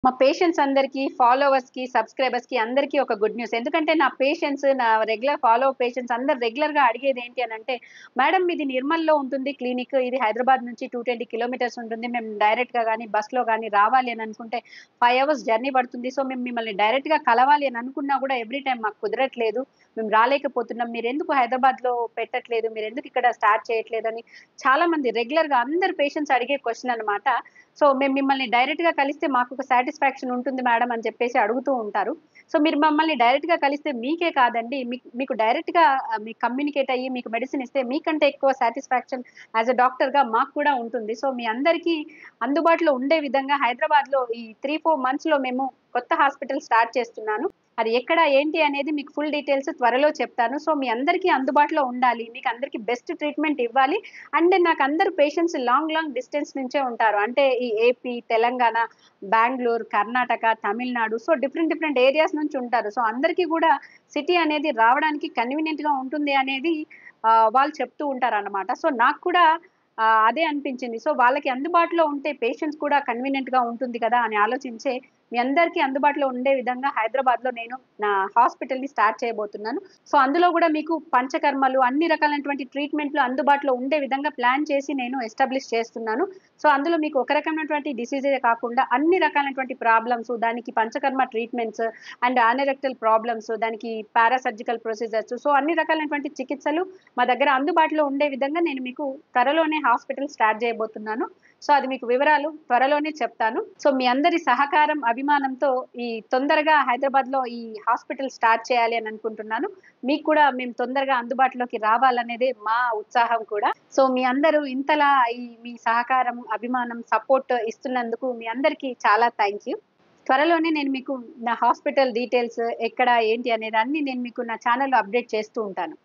మా పేషెంట్స్ అందరికి, ఫాలోవర్స్‌కి, సబ్‌స్క్రైబర్స్‌కి అందరికీ ఒక గుడ్ న్యూస్. ఎందుకంటే నా పేషెంట్స్, నా రెగ్యులర్ ఫాలో పేషెంట్స్ అందరూ రెగ్యులర్‌గా అడిగేదేంటి అనంటే, "మేడం మీది నిర్మల్‌లో ఉంటుంది క్లినిక్. ఇది హైదరాబాద్ నుంచి 220 కిలోమీటర్స్ ఉంటుంది. మేము డైరెక్ట్‌గా గాని, బస్‌లో గాని రావాలి అని అనుకుంటే 5 అవర్స్ జర్నీ పడుతుంది. సో, మేము మిమ్మల్ని డైరెక్ట్‌గా కలవాలి అని అనుకున్నా కూడా ఎవ్రీ టైమ్ మాకు కుదరట్లేదు. మేము రాలేకపోతున్నాం. మీరెందుకు హైదరాబాద్‌లో పెట్టట్లేదు? మీరెందుకు ఇక్కడ స్టార్ట్ చేయట్లేదని" చాలామంది రెగ్యులర్‌గా అందరు పేషెంట్స్ అడిగే క్వెషన్ అన్నమాట. సో, మేము మిమ్మల్ని డైరెక్ట్‌గా కలిస్తే మాకొక సాటిస్ఫాక్షన్ ఉంటుంది మేడం అని చెప్పేసి అడుగుతూ ఉంటారు. సో, మీరు మమ్మల్ని డైరెక్ట్‌గా కలిస్తే మీకే కాదండి, మీకు డైరెక్ట్‌గా మీకు కమ్యూనికేట్ అయ్యి మీకు మెడిసిన్ ఇస్తే మీకంటే ఎక్కువ సాటిస్ఫాక్షన్ యాస్ ఎ డాక్టర్‌గా మాకు కూడా ఉంటుంది. సో, మీ అందరికీ అందుబాటులో ఉండే విధంగా హైదరాబాద్‌లో ఈ 3, 4 మంత్స్‌లో మేము కొత్త హాస్పిటల్ స్టార్ట్ చేస్తున్నాను. అది ఎక్కడ, ఏంటి అనేది మీకు ఫుల్ డీటెయిల్స్ త్వరలో చెప్తాను. సో, మీ అందరికీ అందుబాటులో ఉండాలి. మీకందరికీ బెస్ట్ ట్రీట్మెంట్ ఇవ్వాలి. అండ్ నాకందరూ పేషెంట్స్ లాంగ్ డిస్టెన్స్ నుంచే ఉంటారు. అంటే ఈ AP, Telangana, Bengaluru, Karnataka, Tamil Nadu so, different areas నుంచి ఉంటారు. సో, అందరికీ గూడా సిటీ అనేది రావడానికి కన్వీనియంట్‌గా ఉంటుంది అనేది వాళ్ళు చెప్తూ ఉంటారనమాట. సో, నాకు కూడా అదే అనిపించింది. సో, వాళ్ళకి అందుబాటులో ఉంటే పేషెంట్స్ కూడా కన్వీనియంట్‌గా ఉంటుంది కదా! అని ఆలోచించే మీ అందరికీ అందుబాటులో ఉండే విధంగా హైదరాబాద్‌లో నేను నా హాస్పిటల్‌ని స్టార్ట్ చేయబోతున్నాను. సో, అందులో గూడా మీకు పంచకర్మలు అన్ని రకాలైనటువంటి ట్రీట్‌మెంట్‌లు అందుబాటులో ఉండే విధంగా ప్లాన్ చేసి నేను ఎస్టాబ్లిష్ చేస్తున్నాను. సో, అందులో మీకు ఒక రకమైనటువంటి డిసీజే కాకుండా అన్ని రకాలైనటువంటి ప్రాబ్లమ్స్, దానికి పంచకర్మ ట్రీట్‌మెంట్స్ అండ్ యానరెక్టల్ ప్రాబ్లమ్స్, దానికి పారాసర్జికల్ ప్రొసీజర్స్ సో, అన్ని రకాలైనటువంటి చికిత్సలు మా దగ్గర అందుబాటులో ఉండే విధంగా నేను మీకు త్వరలోనే హాస్పిటల్ స్టార్ట్ చేయబోతున్నాను. సో, అది మీకు వివరాలు త్వరలోనే చెప్తాను. సో, మీ అందరి సహకారం, అభిమానంతో ఈ తొందరగా హైదరాబాద్‌లో ఈ హాస్పిటల్ స్టార్ట్ చేయాలి అని అనుకుంటున్నాను. మీకు కూడా మేము తొందరగా అందుబాటులోకి రావాలనేదే మా ఉత్సాహం కూడా. సో, మీ అందరూ ఇంతలా మీ సహకారం, అభిమానం, సపోర్ట్ ఇస్తున్నందుకు మీ అందరికీ చాలా థాంక్ యూ. త్వరలోనే నేను మీకు నా హాస్పిటల్ డీటెయిల్స్ ఎక్కడ, ఏంటి అనేది అన్నీ నేను మీకు నా ఛానెల్‌లో అప్డేట్ చేస్తూ ఉంటాను.